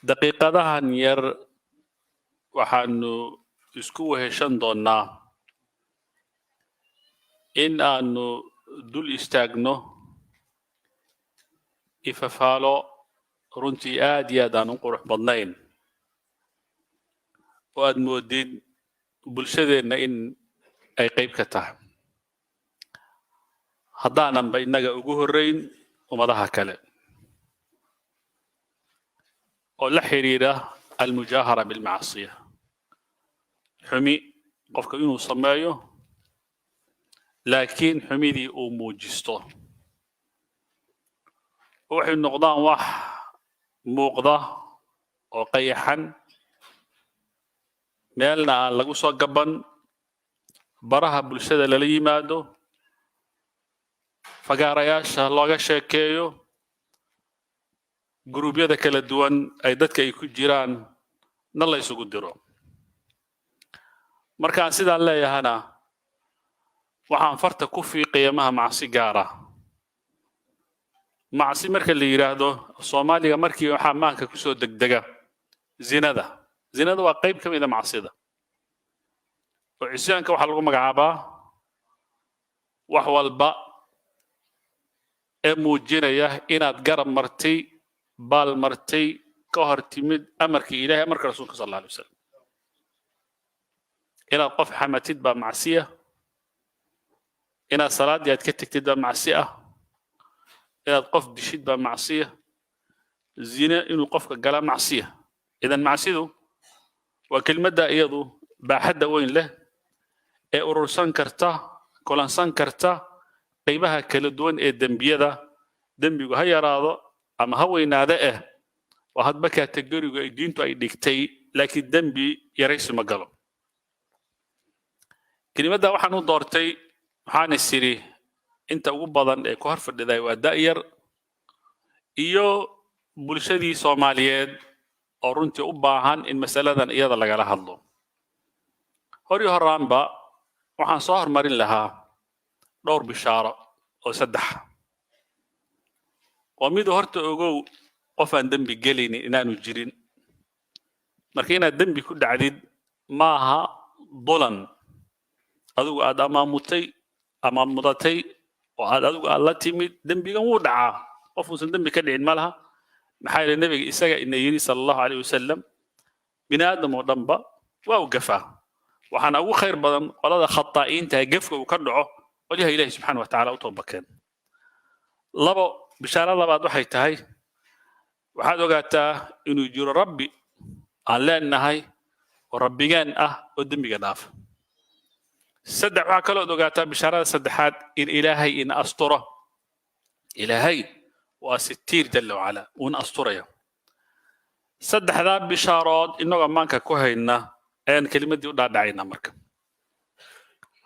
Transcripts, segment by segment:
daqiiqadahan yar waxaanu isku weheshan doonaa in aanu dul istaagno ifafaalo runtii aad iyo aad aan u qurux badnayn oo aad moodid bulshadeenna in ay qayb ka tahay haddaananba innaga ugu horrayn ummadaha kale oo la xidhiidha almujaahara bilmacasiya xumi qofka inuu sameeyo laakiin xumidii uu muujisto waxay noqdaan wax muuqda oo qayaxan meelna aan lagu soo gaban baraha bulshada lala yimaado fagaarayaasha looga sheekeeyo guruubyada kala duwan ay dadka ay ku jiraan na la isugu diro markaan sidaan leeyahana waxaan farta ku fiiqaya maha macsi gaara macsi marka la yiraahdo Soomaaliga markii waxa maanka ku soo degdega zinada waa qayb ka mid ah macsida oo isyaanka waxa lagu magacaabaa wax walba ee muujinaya inaad garab martay baal martay ka hor timid amarkii Ilaahay amarka rasuulka sallallahu alayhi wasallam inaad qof xamatid baa macsiya inaad salaadii aad ka tagtid baa macsiya inaad qof dishid baa macsiya zina inuu qofka gala macsiya idan macsidu waa kelmadda iyadu baaxadda weyn leh ee urursan karta kulansan karta qaybaha kala duwan ee dambiyada dambigu ha yaraado ama ha weynaado waa hadba kategoriga ay diintu ay dhigtay laakiin dambi yaraysi ma galo kelimadda waxaan u doortay waxaan isiri inta ugu badan ee ku horfadhiday waa da'yar iyo bulshadii Soomaaliyeed oo runtii u baahan in mas'aladan iyada lagala hadlo horaanba waxaan soo hormarin lahaa dhowr bishaaro oo saddex oo mid horta ogow qof aan dambi gelin inaanu jirin marka inaad dambi ku dhacdid maaha dulan adigu aad amaamutay ama mudatay oo aad adigu aad la timid dambigan wuu dhacaa qof uusan dambi ka dhicin malaha maxaa yeelay nabiga isaga ina yiri sallallahu alayhi wasallam bini aadam oo dhanba waa u gafaa waxaana ugu khayr badan qolada khataa'iinta ee gafka uu ka dhaco waliha ilaahi subxaanahu wa tacaala u toobakeen labo bishaaro labaad waxay tahay waxaad ogaataa inuu jiro rabbi aan leenahay oo rabbigaan ah oo dembiga dhaafa saddex waxaa kaloo ogaataa bishaarada saddexaad in ilaahay in asturo ilaahay waa sitiir jalla wacala uuna asturaya saddexdaa bishaarood inagoo maanka ku hayna ayaan kelimadii u dhaadhacayna marka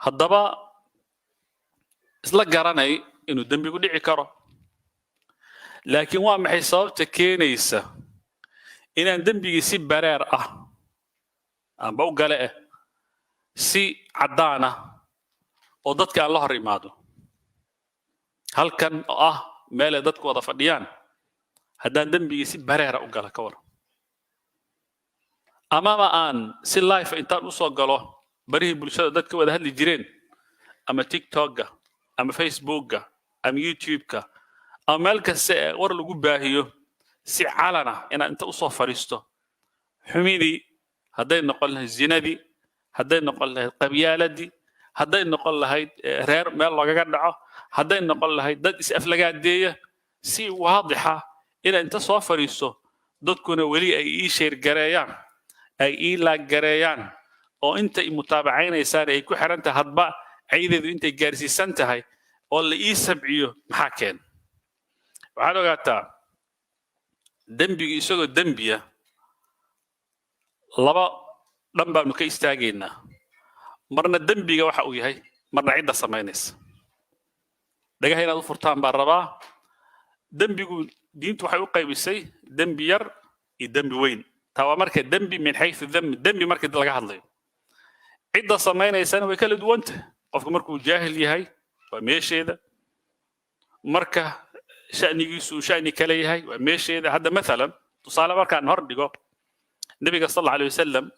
haddaba isla garanay inuu dembigu dhici karo laakiin waa maxay sababta keenaysa inaan dembigii si bareer ah amba u gale si caddaan ah oo dadka aan la hor imaado halkan oo ah meel ay dadku wada fadhiyaan haddaan dembigii si bareera u gala ka waran amaba aan si live intaan u soo galo barihii bulshada dadka wada hadli jireen ama TikTok-ga ama Facebook-ga ama YouTube-ka ama meel kasta ee war lagu baahiyo si calana inaan inta u soo fariisto xumidii hadday noqon lahayd zinadii hadday noqon lahayd qabyaaladii hadday noqon lahayd reer meel loogaga dhaco hadday noqon lahayd dad is aflagaadeeya si waadixa inaan inta soo fariisto dadkuna weli ay ii sheer gareeyaan ay ii laag gareeyaan oo inta i mutaabacaynaysan ay ku xiran tahay hadba ciideedu intay gaarsiisan tahay oo la ii sabciyo maxaa keen waxaad ogaataa dembiga isagoo dembiya laba dhan baanu ka istaagaynaa marna dembiga waxa uu yahay marna cidda samaynaysa dhagaha inaad u furtaan baan rabaa dembigu diintu waxay u qaybisay dembi yar iyo dembi weyn taa waa marka dembi min xaysu dembi marka laga hadlayo cidda samaynaysana way kala duwan tahay qofku markuu jaahil yahay waa meesheeda marka shanigiisu shani kale yahay waa meesheeda hadda maalan تصالح مركان هردقو النبي صلى الله عليه وسلم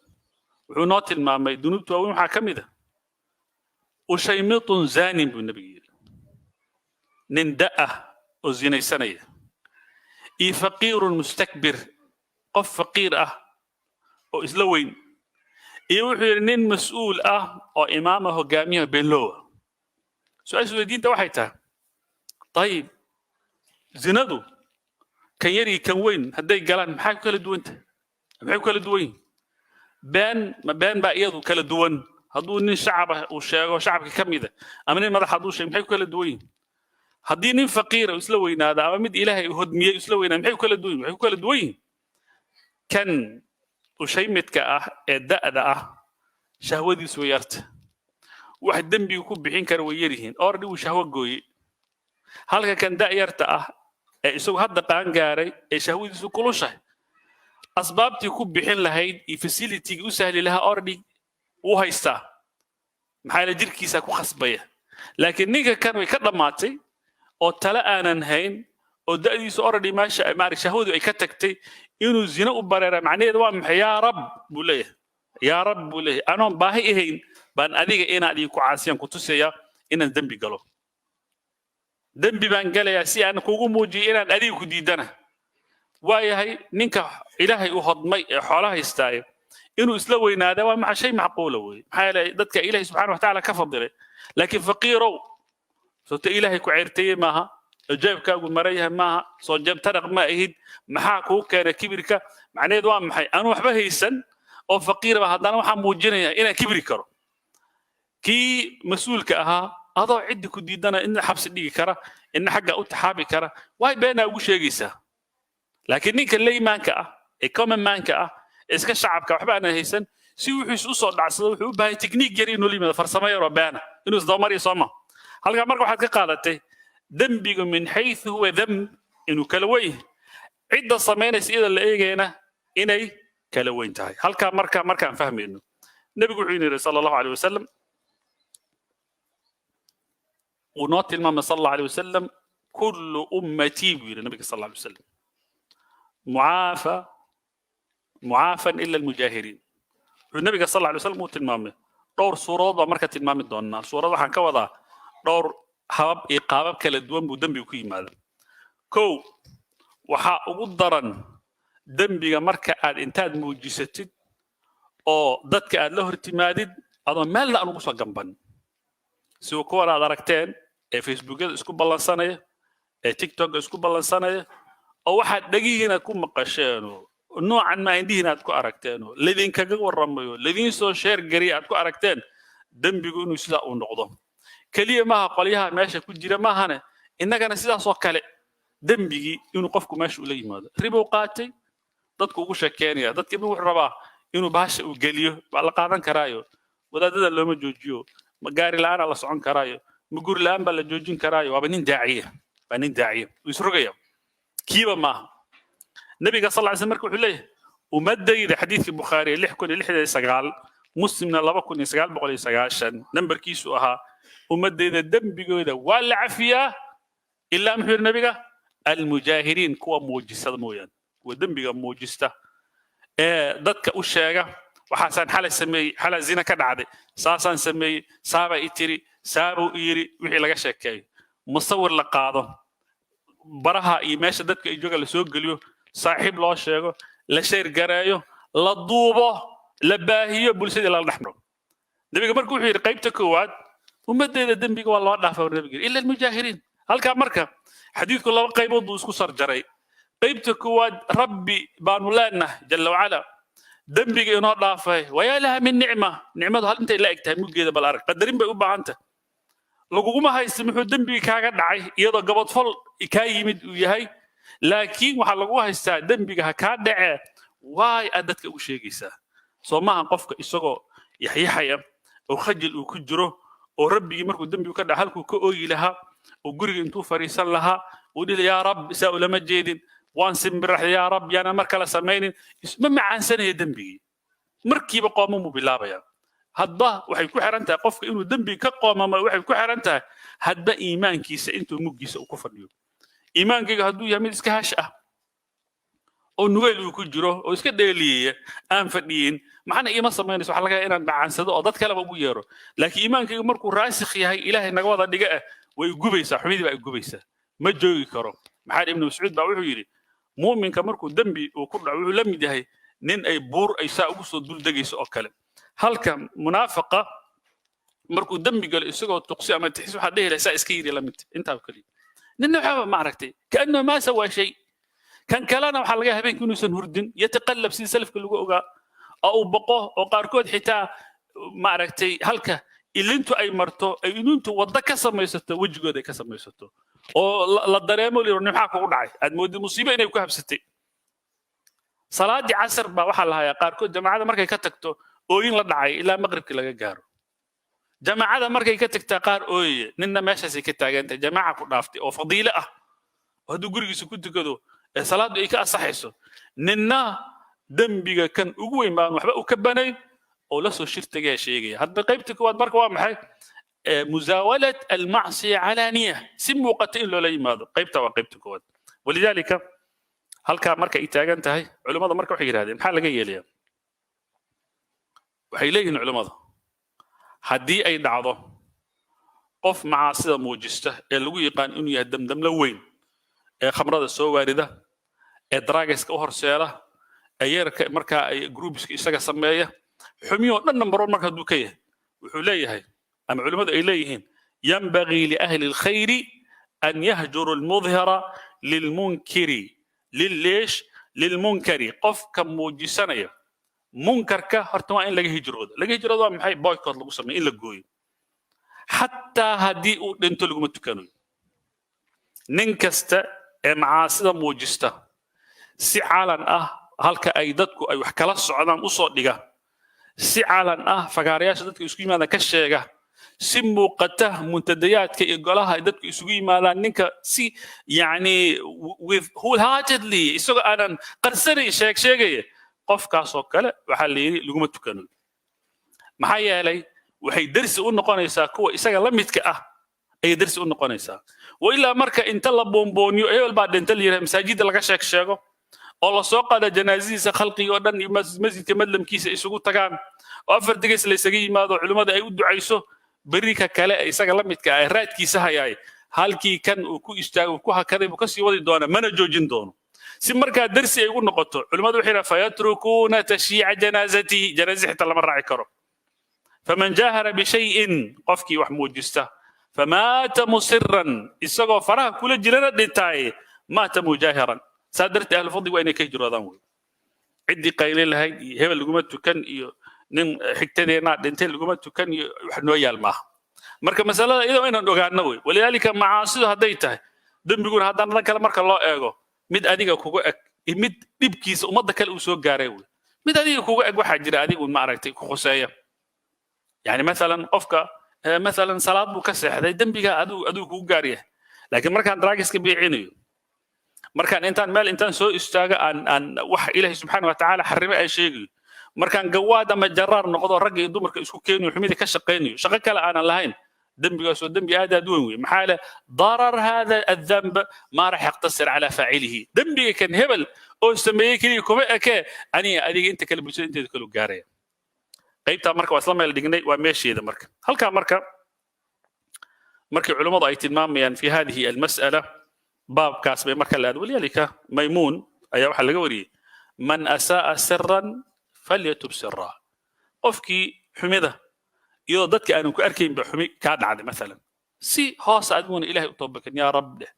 وحنوت المامي دنوبته وين حاكمده وشيمط زاني بالنبي نندأه وزيني سنة إي فقير مستكبر قف فقير وإسلوين يوحي نين مسؤول أو إمامه قاميه بلوه سؤال الدين توحيته طيب زندو كان يري كان وين هدي قالان محاك كلا دوينته محاك كلا دوين بان ما بان بقى يدو كلا دوين هدو نين شعبه وشعب كميده أما نين مدح هدو شيء محاك كلا دوين هدي نين فقير وإسلوين هذا أما مد إلهي هدمية إسلوين محاك كلا دوين محاك كلا دوين كان وشيمت كأداء شهودي سويرت واحد دنبي يكون بحين كانوا ويريهن أردي وشهوة جوي هل كان دايرت سو هذا قان جاري شهودي سو كل شيء أسباب تكون بحين لهيد يفسيلتي وسهل لها أردي وهيستا محل جير كيسا كو خصبية لكن نيجا كانوا يكلماتي أو تلا أنا نهين أو دايس أردي ماشى ماري شهودي يكتكتي إنه زنا وبرر معناه دوام يا رب بوليه يا رب بوليه أنا باهي هين بان أديك إنا أديك عاسيان كتوسيا إن الذنب قالوا ذنب بان قال يا سي أنا كوجو موجي إنا أديك كديدنا واي هاي نينك إلهي أهضمي حالها يستايب إنه إسلوينا دوام مع شيء معقول وي حال ضدك إلهي سبحانه وتعالى كفضله لكن فقيرو صوت إلهي كعيرتي معها جابك مريها ما صوت جاب ترق ما إهد محاكو كان كبرك معناه دوام محي أنا وحبه يسن أو فقير هذا أنا وحنا موجينه إلى كبر كرو كي مسؤول كأها هذا عد كديدنا إن حبس دي كرا إن حاجة أو تحابي كرا واي بينا وش يجيسه لكن نيك اللي مانكا إكمل مانكا إسك الشعب كحبه أنا هيسن سوي حس أصل عصر وحبه تكنيك جري إنه لي من فرسمة ربنا إنه صدمر يصمم هل مرة واحد قالته ذنبي من حيث هو ذنب إنه كلويه عدة صمين سيدا اللي إجينا إني كلوين تاعي هل كان مركا فهم إنه النبي يقول صلى الله عليه وسلم ونوت المام صلى الله عليه وسلم كل أمتي بيقول النبي صلى الله عليه وسلم معافى إلا المجاهرين النبي صلى الله عليه وسلم موت المام دور صورات ومركة المام الدونا صورات عن كوضع دور حباب إقامة كلا دوام بدم بيكوي ماذا كو وحا أقدرن دنبيغا marka aad intaad muujisatid oo dadka aad la hortimaadid adoo meel la ugu soo gamban soo ko wada aragteen ee Facebook-da isku balansanaya ee TikTok isku balansanaya oo waxaad dhagiina ku maqasheen noocan ma indihiin aad ku aragteen ladin kaga waramayo ladin soo share gari aad ku aragteen dambigu inuu sida uu noqdo kaliya ma qoliyaha meesha ku jira ma ahane innagana sidaas oo kale dambigi inuu qofku meesha u la yimaado ribo qaatay dadku ugu sheekeynaya dadka inuu rabaa inuu baasha u geliyo baa la qaadan karaayo wadaadada looma joojiyo ma gaari la'aan la socon karaayo ma gur la'aan baa la joojin karaayo waa nin daaciye isrogaya kiiba ma nabiga sallallahu alayhi wasallam markuu leeyahay umadayda xadiiska bukhari 669 muslimna 2990 nambarkiisu ahaa umadayda dambigooda waa la cafiyaa ilaa muxuu nabiga المجاهرين كوا موجسة مويان ودنبيغا موجسة dadka u sheega waxaan xalay sameeyay xalay zina ka dhacday saasan sameeyay saaba itiri saabo yiri wixii laga sheekeeyo musawir la qaado baraha iyo meesha dadka ay jooga la soo galiyo saaxiib loo sheego la sheer gareeyo la duubo la baahiyo bulshada la dhaxmaro nabiga markuu wuxuu yiri qaybta koowaad umadeeda dambiga waa loo dhaafay nabiga illa almujaahirin halka marka حديث كل قيبض وسكو صار جري قيبت كواد ربي بانولانا جل وعلا دنبي إنه ضافه ويا لها من نعمة هل أنت لا اكتهم جيدا بالأرض قدرين بيوبا أنت لو ما هاي سمحوا دنبي كاغد دعي يدا قبض فل كاي يمد وياهي لكن وحلقوها يسا دنبي كاغد دعي واي أدتك وشي جيسا سو ما هنقفك إساقو يحيى وخجل وكجره وربي مركو دنبي وكذا حالكو كأوي لها وقرق انتو فريسان لها ودي يا رب سأول مجيد وانسم بالرح يا رب يانا مركلا سمين ما عن سنة دنبي مركي بقومه بالله بيا هذا وحي كحرنتها قف إنه دنبي كقومه وحي كحرنتها هذا إيمانك سأنتو مجلس وكفر اليوم إيمانك هدو يعمل إسكهاشة oo nugayl uu ku jiro oo iska dheeliyay aan fadhiyin maxana iima sameynayso waxa laga yaabaa inaan macaansado oo dad kale ugu yeero laakiin iimaankaygu markuu raasikh yahay ilaahay naga wada dhiga way gubaysaa xumidii baa gubaysaa ma joogi karo maxaa ibn mas'uud baa wuxuu yiri muuminka markuu dambi uu ku dhaco wuxuu la mid yahay nin ay buur ay saa ugu soo dul degayso oo kale halka munaafiqa markuu dambi galo isagoo tuqsi ama tixis waxa dheelaysaa iska yiri la mid inta kaliya nin waxa ma aragtay kaanna ma sawa shay kan kalena waxa laga habeenkii inuusan hurdin yataqallab si salafka lagu ogaa oo baqo oo qaarkood xitaa ma aragtay halka ilintu ay marto ay inuntu wada ka samaysato wajigooda ay ka samaysato oo la dareemo leeyahay maxaa kugu dhacay aad moodi musiibo inay ku habsatay salaadii casr ba waxa la hayaa qaarkood jamaacada markay ka tagto ooyin la dhacay ilaa maqribkii laga gaaro jamaacada markay ka tagtaa qaar ooye ninna meeshaas ay ka taagantay jamaaca ku dhaaftay oo fadiilo ah oo hadduu gurigiisa ku tukado ee salaadu ay ka asaxayso ninna dambiga kan ugu weyn baan waxba u ka banayn oo la soo shirtagaya sheegaya hadda qaybta koowaad marka waa maxay مزاولة المعصية علانية سمو قتل لو ليمادو قيبتا وقيبتا كود ولذلك هل كان مركا إتاجان تهي علماء مركا وحي هذه محل جاي ليه وحي لين علماء هدي أي دعوة قف مع صيغة موجسته اللي يقان إنه يهدم دم لوين خمرة السو واردة إدراجس كأهر سيارة أيرك مركا جروبس إستجا سماية حميو نمبرون مركا دوكيه وحليه هاي أما علماء إليهم ينبغي لأهل الخير أن يهجروا المظهر للمنكر لليش للمنكر قف كم موجسانية منكر كهرتما إن لقي هجرود لقي هجرود من حي بايكوت لقوا سمي إلا جوي حتى هدي أنتوا لقوا متكانوا ننكست معاصي موجسته سعالا هلك أيدتكو أي وحكلا الصعدان أصوات لقاه سعالا فقارياش دتك يسوي ماذا كشيغا سمو قته منتديات كي قالها دتك يسوي ماذا نينك سي يعني with wholeheartedly isoo aanan qarsani sheegay qofkaas oo kale waxa la yiri lagu matukano maxaa yeelay waxay darsi u noqonaysaa kuwa isaga la midka ah ay darsi u noqonaysaa wila marka inta la boombooniyo ayol baa dhinta liiray masaajid laga sheego oo la soo qaada janaasiisa khalqiga oo dhan masjidka madlamkiisa isugu tagaan oo afar digays la isaga yimaado culimada ay u ducayso bariika kale isaga la midka ah raadkiisa hayay halkii kan uu ku istaago ku hakaday buu ka sii wadi doona mana joojin doono si marka darsi ay ugu noqoto culimadu waxay fayatrukuna tashyi'a janazati janazihta lama raaci karo faman jahara bi shay'in qofki wax muujista famata musirran isagoo faraha kula jirana dhintay mata mujahiran صادرت أهل الفضل وين كيجروا ذنوي عندي قايل لها هبل لقمة تكن نين حكتنا دنتين لقمة تكن وحنا ويال ما مركب مسألة إذا وين نوجع نوي ولذلك معاصي هديته دم بيقول هذا أنا كلام مركب الله إيجو مد أديك كوجو مد بيبكيس ومد كل أسوق جاريوي مد أديك كوجو واحد جرا أديك والمعركة خصايا يعني مثلا أفكا مثلا صلاة بكسر هذا دم بيجا أدو كوجو جاريه لكن مركب دراجس كبيعينه markaan intaan meel intaan soo istaaga aan wax ilaahay subhanahu wa ta'ala xarime ay sheegay markaan gawaad ama jaraar noqdo rag iyo dumarka isku keenayo xumida ka shaqeeyo shaqo kale aan lahayn dambigaas oo dambi aad weyn weey maxaa la darar hada adhanb ma raح يقتصر على فاعله dambiga kan hebel oo sameeyay kaliya kuma eke aniga adiga inta kale bulshada inteeda kale gaaraya qaybta marka waa isla meel dhignay waa meesheeda marka halka markii culimadu ay tilmaamayaan fi hadhihi almas'ala باب كاس بمركز الأد ولذلك ميمون أي واحد لقوري من أساء سرا فليتب سرا أفكي حميدة إذا ضدك أنا كأركين بحمي كان عادي مثلا سي خاص أدمون إلهي أطبك يا رب ده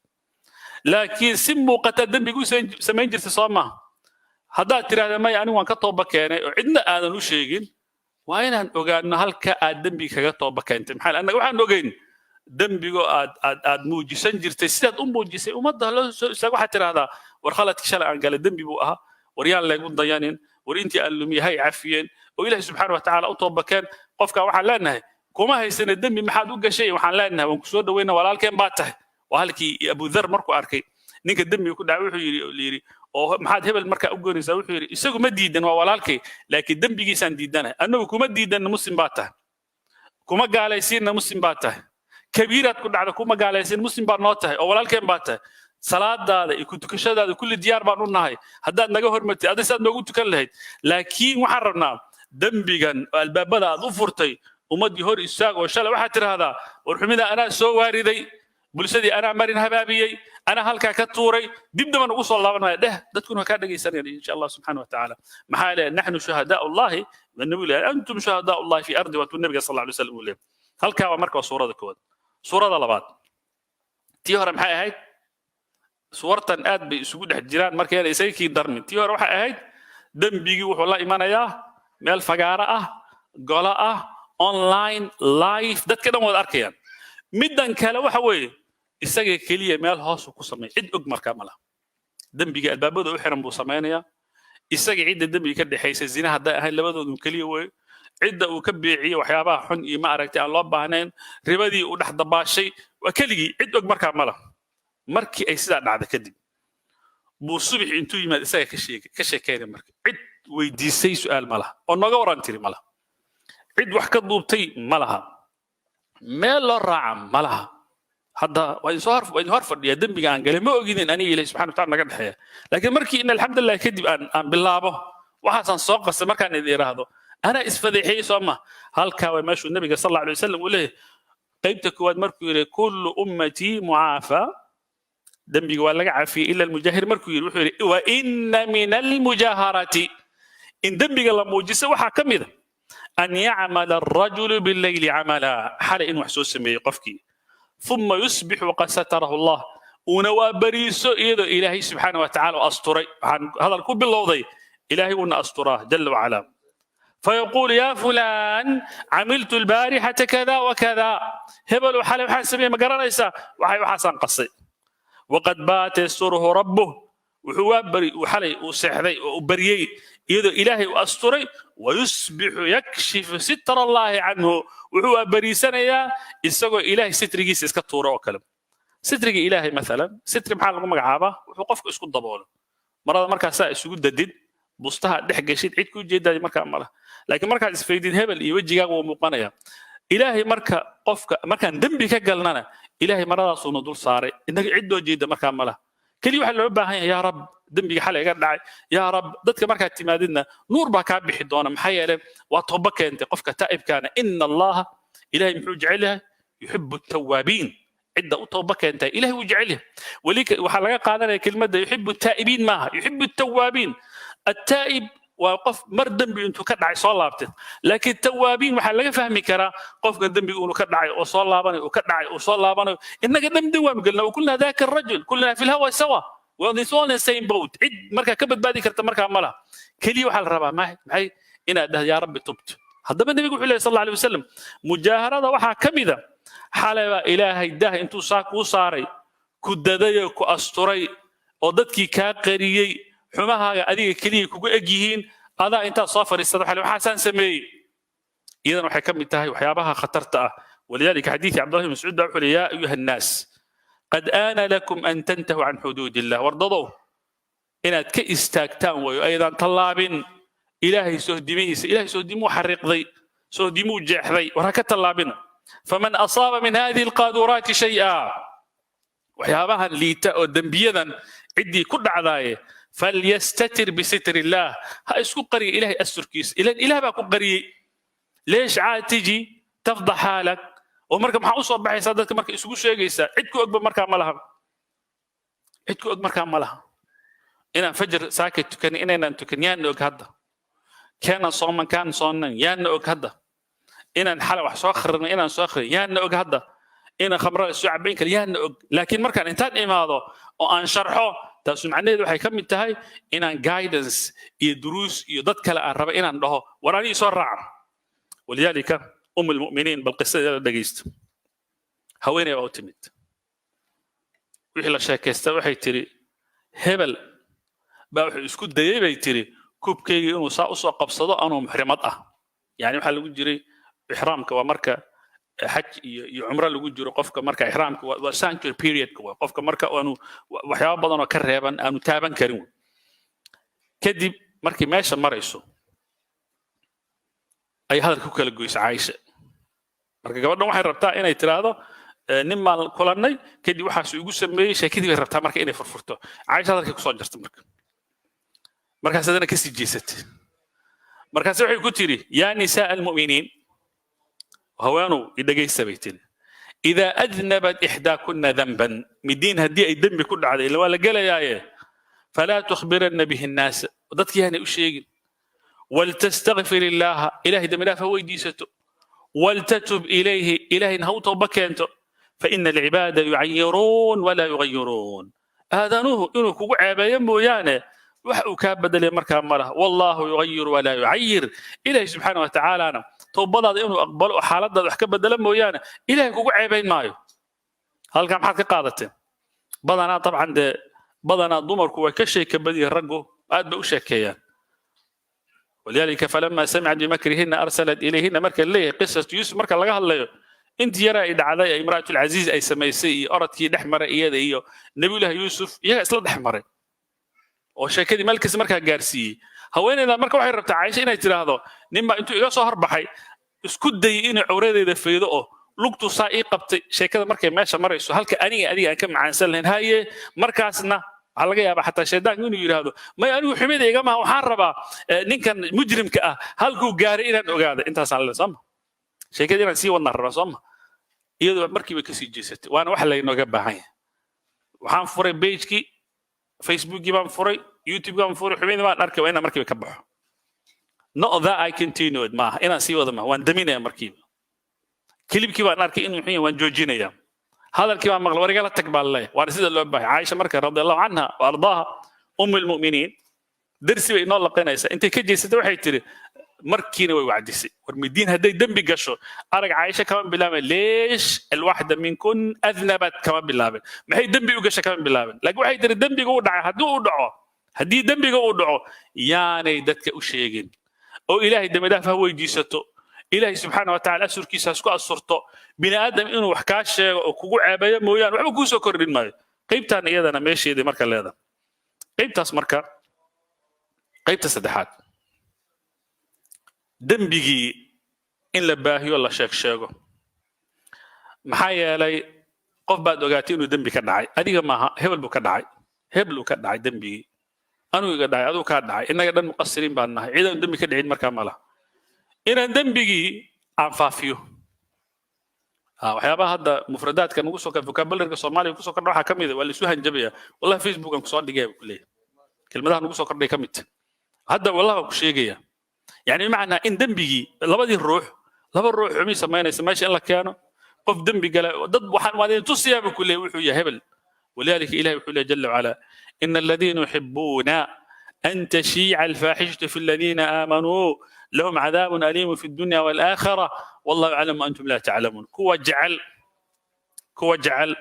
لكن سمو قتدم بيقول سمين جرس صامة هذا ترى هذا ما يعني وان كطبك يعني عندنا أنا نشيجين وين أن هل كأدم بيك كطبك أنت محل أنا واحد نوجين dambigo aad muujisan jirtay sidaad u muujisay umada la isagu waxa tiraahdaa war khaladka shalay aan galay dambi buu ahaa war yaan leegu dayanin war intii aan lumiyahay afiyeen oo ilaahay subhanahu wa ta'ala u toobakeen qofka waxa leenahay kuma haysana dambi maxaad u gashay waxaan leenahay waan ku soo dhaweynaa walaalkeen baa tahay waa halkii Abu Dharr markuu arkay ninka dambiga ku dhacay wuxuu yiri oo maxaad hebel marka u goonaysaa wuxuu yiri isagu ma diidan waa walaalkay laakiin dambigiisaan diidanahay annagu kuma diidan muslim baa tahay kuma gaalaysiina muslim baa tahay كبيرة كل على كوما قال يصير مسلم بنوته أو ولا الكلام باته salaadaada iyo ku tukashadaada kulli diyaar baan u nahay haddaad naga hormartid adiga saad noogu tukan lahayd laakiin waxaan rabnaa dembigan oo albaabada aad u furtay ummaddii hor istaag oo shalay waxaad tidhaahdaa war xumida anaa soo waariday bulshadii anaa marin habaabiyey anaa halkaa ka tuuray dib daban ugu soo laabanaya dheh dadkuna kaa dhegaysanayaan insha allah subxaana wa tacaala maxaa leeyahay naxnu shuhadaau llahi والنبي قال انتم شهداء الله في ارض والنبي صلى الله عليه وسلم يقول halkaa waa marka suurada kood suurada labaad tii hore maxay ahayd suurtan aad bay isugu dhex jiraan markay isaykii darmin tii hore waxay ahayd dembigii wuxuu la imanayaa meel fagaara ah gola ah online live dadka dhan wada arkayaan middan kale waxa weeye isaga keliya meel hoos ku sameey cid og markaa ma laha dembiga albaabada u xiran buu sameynayaa isaga cidda dembiga ka dhaxaysa zina hadday ahayd labadoodu keliya weeye cidda uu ka beeciyey waxyaabaha xun iyo ma aragtay aan loo baahnayn ribadii uu dhex dabaashay waa keligii cid og markaa ma laha markii ay sidaa dhacda kadib buu subax intuu yimaad isaga ka sheekeynay marka cid weydiisay su'aal ma laha oo nooga waran tiri ma laha cid wax ka duubtay ma laha meel loo raaca ma laha hadda waa in hor fadhiya dembiga aan galay ma ogidin aniga ilaahay subxaana wa taala naga dhexeeya laakiin markii in alxamdulilah kadib aan bilaabo waxaasaan soo qastay markaan idin iraahdo anaa isfadeexiyey soo ma halkaa waa meeshuu nabiga sal alla alay wasalam uu leeyahay qaybta koowaad markuu yidhi kullu ummatii mucaafa dembiga waa laga cafiyey ila almujaahir markuu yidhi wuxuu yidhi wa ina min almujaaharati in dembiga la muujiso waxaa ka mid a an yacmala alrajulu billayli camala xalay in wax soo sameeyey qofkii ثم يصبح وقد ستره الله ونوابريسو إذا إلهي سبحانه وتعالى أسطري هذا الكل باللوضي إلهي ونا أسطراه جل وعلا فيقول يا فلان عملت البارحة كذا وكذا هبل وحلم حسبي ما قرر ليس وحسن قصي وقد بات يستره ربه وحوابري وحلي وسحري وبريي إذا إلهي وأسطري ويصبح يكشف ستر الله عنه وهو بريسنا يا إسقوا إلهي ستري جيس إسكت طورة وكلام ستري إلهي مثلا ستري محل قوم عابة وحقفك إسكت ضباله مرة مركز ساء إسكت ددين بوستها دحق شيء عيد كل جدا مركز ماله لكن مركز إسفيدين هبل يوجي جاوا مقنعة إلهي مركز قفك مركز دم بك قالنا إلهي مرة صون دول صار إنك عدوا جدا مركز ماله كل واحد لعبها يا رب دمبي حلقة قال يا رب ضدك مركز اعتمادنا نور بكاب بحدونا محيله وطبك انت قفك تائب كان ان الله الهي يجعلها يحب التوابين عده طبك انت الهي يجعلها وليك وحلقه قالنا كلمه يحب التائبين معها يحب التوابين التائب وقف مردم بانتو كدعي سو لابته لكن التوابين waxa laga fahmi karaa qofka dambiga uu ka dhacay oo soo laabanay oo ka dhacay oo soo laabanay inaga dambi waa galna kulna dhaaka rajul kulna fi الهواء سوا وذي all in the same boat cid marka ka badbaadi karta marka mala kaliya waxa la rabaa maxay inaad dhahdo ya rabbi tubt hadaba nabigu wuxuu leeyahay sallallahu alayhi wasallam mujaaharada waxa kamida xalaba ilaahay dah intuu saak u saaray ku dadayo ku asturay oo dadkii ka qariyay xumahaaga adiga kaliya kugu egyihiin adaa inta soo fariisado waxaan sameeyay idan waxay kamid tahay waxyaabaha khatarta ah ولذلك حديث عبد الله بن مسعود يقول يا ايها الناس قد آن لكم أن تنتهوا عن حدود الله وارضضوا إن كإستاكتان وأيضا طلابين إلهي سهدمو حرق ذي سهدمو جح ذي وركت طلابين فمن أصاب من هذه القاذورات شيئا وحيابها اللي دنبيا عدي كل عذاية فليستتر بستر الله هايسكو قري إلهي أسر كيس إله باكو قري ليش عاد تجي تفضح حالك ومركب maxaa u soo baxaysa dadka markay isugu sheegaysa cid ku ogba markaa ma laha cid ku og markaa ma laha inaan fajr saakay tukan inaan tukan yaan og hadda kana sooman kan soonan yaan og hadda inaan xal wax soo khirna inaan soo khir yaan og hadda inaan khamrada soo cabayn kar yaan og laakiin markaan intaan imaado oo aan sharxo taas macnaheedu waxay kamid tahay inaan guidance iyo duruus iyo dad kale aan raba inaan dhaho waraani soo raac waliyalika المؤمنين بالقصه دغيست هويني او تمد وحي لا شاكيستا waxay tiri hebel baa wuxuu isku dayay bay tiri kubkayga inuu saa u soo qabsado anoo muxrimad ah yani waxa lagu jiray ihraamka waa marka xaj iyo umra lagu jiro qofka marka ihraamka waa sanctuary period qofka marka aanu waxyaabo badan oo ka reeban aanu taaban karin kadib markii meesha marayso ay hadalku kala goyso Aisha marka gabadhan waxay rabtaa inay tiraahdo نما كلني كدي وحاس يقول سمي شيء كدي ربطها مركا إني فرفرته عايشة هذا كيكون جرت مركا سيدنا كسي جيست مركا سوحي كتيري يا نساء المؤمنين هوانو إذا جاي سبيتين إذا أذنبت إحداكن ذنبا مدين هدي أي ذنب كل عاد إلا ولا قال يا فلا تخبرن به الناس ضدك يعني أشيء ولتستغفر الله إلهي دم الله فهو يديسته ولتتب إليه إلهي نهوت وبكينته فإن العباد يعيرون ولا يغيرون هذا نوه إنه كوكو عيبا ينبو يعني وكاب بدل مركا مره والله يغير ولا يعير إلهي سبحانه وتعالى أنا توبضا إنه أقبل حالات وحكا بدل مويانا إلهي كوكو عيبين مايو هل كان حالك قادتين بدنا طبعا بدنا ضمر كوا كشي كبدي الرقو أدب أشكيان ولذلك فلما سمعت بمكرهن أرسلت إليهن مركا ليه قصة يوسف مركا لقاها الله انت يرى إذا علي امرأة العزيز أي سميسي أردت كي دحمر إيادة إيو نبي الله يوسف يا إسلا دحمر وشاكدي ملكس مركا قارسي هوين إذا مركا وحي ربط عايشة إنا يتراهدو نما انتو إيقا صهر بحي اسكد دي إنا عوريد إذا فيدو لقطو سائي قبطي شاكدا مركا ماشا مريسو هلك أني كم عانسان لهن هاي مركاسنا على جيابه حتى شيطان يقول يراهدو ما أنو حميد يا جماعة وحاربا نين مجرم كأ هل كو قاري إنا نقاده انت صار صم شاكدا إنا سي والنهر صم iyadoo markii bay kasii jeesatay waana wax la inooga baahan yahay waxaan furay page-kii Facebook-gii baan furay YouTube-gii baan furay xubintii baan arkay waa inaan markiiba ka baxo not that I continued maaha inaan sii wada maaha waan daminaya markiiba kilibkii baan arkay inuu xun yahay waan joojinaya hadalkii baan maqlay warigala tag baa leeyahay waana sida loo baahay Caaisha marka radiyallahu anha wa ardaaha ummul-mu'miniin darsi bay inoo laqaynaysaa intay ka jeesatay waxay tiri مركينا ويوعدسي والمدين هدي دم بقشو أرجع عايشة كمان بلابن ليش الواحدة منكن أذنبت كمان بلابن ما هي دم بيوقش كمان بلابن لكن واحد يدري دم بيقول دعاء هدو دعاء هدي دم بيقول دعاء يعني دتك أشيجن أو إلهي دم ده فهو يجيسته إلهي سبحانه وتعالى أسر كيسا سكو أسرته بني آدم إنه وحكاش وكوع عباية مويان وحبو كوسو كردين ماي قيبتها أنا إذا أنا ماشي دي مركا هذا قيبتها اسمركا قيبتها سدحات dembigii in la baahiyo la sheego maxaa yeelay qof baad ogaatay inuu dembi ka dhacay adiga maaha hebel buu ka dhacay dembigii anuu iga dhacay aduu ka dhacay inaga dhan muqassiriin baan nahay ciidan dembi ka dhicin markaa malaha inaan dembigii aan faafiyo waxyaabaha hadda mufradaadka nagu soo vocabulary-ga Soomaaliga ku soo kordha waxa kamid ah waa la isu hanjabaya wallahi Facebook aan ku soo dhigay ku leeyahay kelmadaha nagu soo kordhay kamid hadda wallahi ku sheegaya يعني معنى إن دنبيجي لبدي لبا الروح عمي سمينا سماشي إلا كانوا قف دنبي قال ضد وحن وادين تصيا بكل وحو يا هبل ولذلك إلهي وحو جل وعلا إن الذين يحبون أن تشيع الفاحشة في الذين آمنوا لهم عذاب أليم في الدنيا والآخرة والله يعلم وأنتم لا تعلمون كو جعل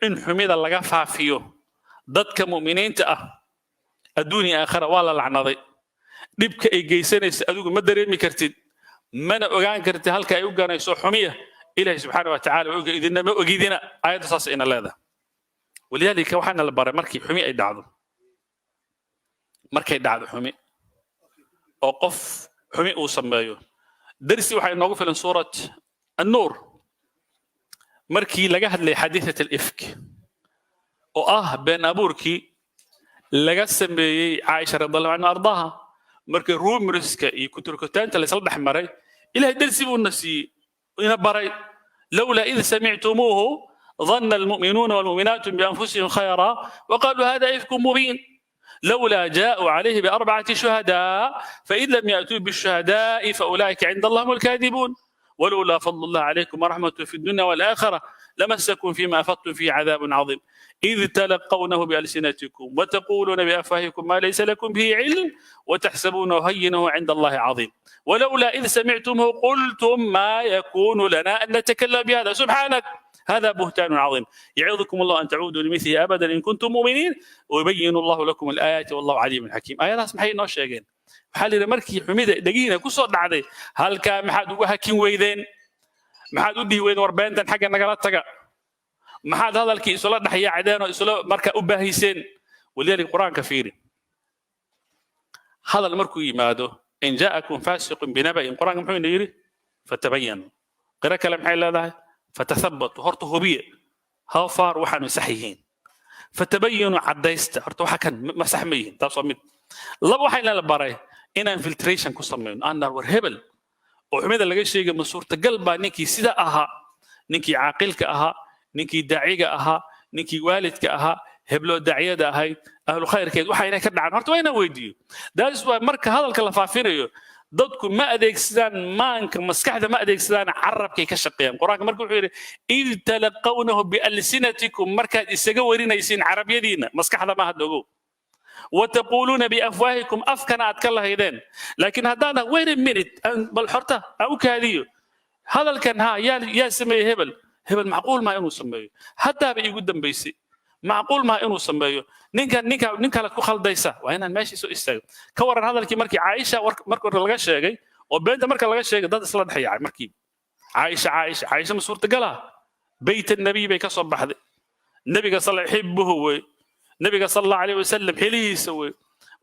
إن حميد الله قفع فيه ضد كمؤمنين الدنيا آخرة والله لعنضي dhibka ay geysanaysa adigu ma dareemi kartid mana ogaan kartid halka ay u ganayso xumiya ilaahay subhanahu wa ta'ala oo idina ma ogidina ayada saas ina leedahay waliyalika waxana la baray markii xumi ay dhacdo xumi oo qof xumi uu sameeyo darsi waxa inoogu filan suurad an-nur markii laga hadlay xadiisat al-ifk oo been abuurkii laga sameeyay Aisha radhiyallahu anha ardaaha markii ruumriska iyo kuturkutaanta la isla dhaxmaray ilaahay darsi buu nasi ina baray lawla idh sami'tumuhu dhanna almu'minuna walmu'minatu bi anfusihim khayra wa qalu hadha ifkum mubin لولا جاءوا عليه بأربعة شهداء فإن لم يأتوا بالشهداء فأولئك عند الله هم الكاذبون ولولا فضل الله عليكم ورحمته في الدنيا والآخرة لمسكم فيما أفضتم فيه عذاب عظيم إذ تلقونه بألسنتكم وتقولون بأفواهكم ما ليس لكم به علم وتحسبونه هينه عند الله عظيم ولولا إذ سمعتمه قلتم ما يكون لنا أن نتكلم بهذا سبحانك هذا بهتان عظيم يعظكم الله أن تعودوا لمثله أبدا إن كنتم مؤمنين ويبين الله لكم الآيات والله عليم حكيم آيات اسمحي نو شيغين حالي مركي حميده دغينا كسو دحدي halka maxaad ugu hakin weydeen maxaad u diiween warbaahintan xagga nagala taga maxaad hadalkii isla dhaxyaacdeen oo isla marka u baahiseen waliyada quraanka fiiri hadal markuu yimaado in jaakum fasiqun binaba'in quraanka muxuu yiri fatabayyan qira kala maxay leedahay فتثبتوا هرتو هوبيه how far وحنو صحيحين فتبينوا عديست هرتو وحكن مسحميين تصمت لب وحين لا باراي ان انفلتريشن كسمين انا ورهبل وحمد laga sheegay ma suurtagal baa ninkii sida ahaa ninkii caaqilka ahaa ninkii daaciga ahaa ninkii waalidka ahaa heblo daaciyada ahayd ahlu khayrkeed waxa inay ka dhacaan horta waa inaan weydiiyo daas waa marka hadalka la faafinayo dadku ma adeegsadaan maanka maskaxda ma adeegsadaan carabkay ka shaqeeyaan quraanka marka wuxuu yiri id talaqawnahu bi alsinatikum markaad isaga warinaysiin carabiyadiina maskaxda ma hadogo وتقولون بافواهكم افكنا اتكلم هيدين لكن هذا وين منت بل حرته او كهذيو هذا الكن ها يا سمي هبل معقول ما انه سميه حتى بي قدام بيسي معقول ما انه سميه نينكا لا خلديسا وانا ماشي سو استاغ كورن هذا markii عائشه markii laga sheegay oo beenta marka laga sheegay dad isla dhaxay markii عائشه ma suurta gala bayt النبي bay ka soo baxday nabiga sallallahu alayhi wasallam nabiga sallallahu alayhi wasallam xiliisa way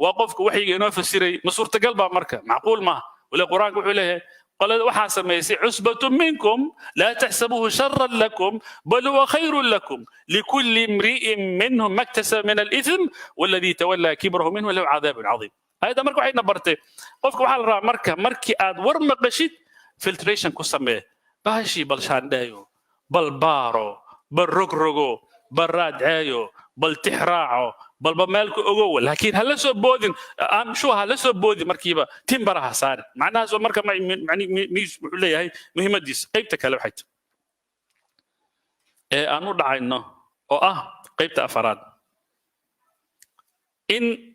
waa qofka waxiga inoo fasiray ma suurta gal ba marka macquul ma wala quraanku wuxuu leeyahay qolada waxa sameeyay usbatu minkum la tahsabuhu sharran lakum bal huwa khayrun lakum likulli imri'in minhum maktasaba min al-ithm walladhi tawalla kibrahu minhu lahu 'adhabun 'adhim ayda marka waxayna bartay qofka waxa la rabaa markii aad war maqashid filtration ku sameey baashi bal shaandhayo bal baaro bal rogrogo bal raadcayo بل تحراعه بل بمالك أجو لكن هلا سو بودين أم شو هلا سو بودين مركبة تنبرها صار معناها سو مركب يعني ميش ولا هي مهمة ديس قيبتك هلا حيت أنا دعي إنه قيبت أفراد إن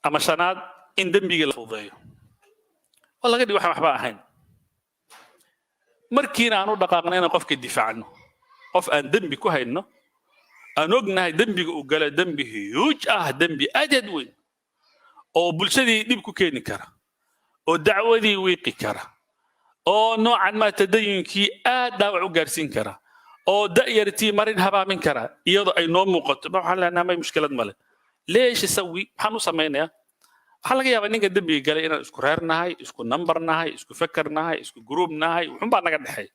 أما شناد إن دم بيجي الفضية والله قدي واحد محبا هين مركينا أنا دقاقنا قف الدفاع عنه قف أن دم بيكو هينه أنا أقول دمبي وقال دمبي هيوج دمبي أجد وين أو بلشدي دبكو كيني كرا أو دعوة دي ويقي كرا أو نوعا ما تدين كي داوع وقارسين كرا أو دائرتي مرين هبا من كرا يضع أي نوم مقط ما حلا أنا ما مشكلة ماله ليش يسوي حنو سمينا حلا يا بني دمبي قال إنا اسكو ريرنا هاي اسكو نمبرنا هاي اسكو فكرنا هاي اسكو جروبنا هاي وحن بعد نقد حي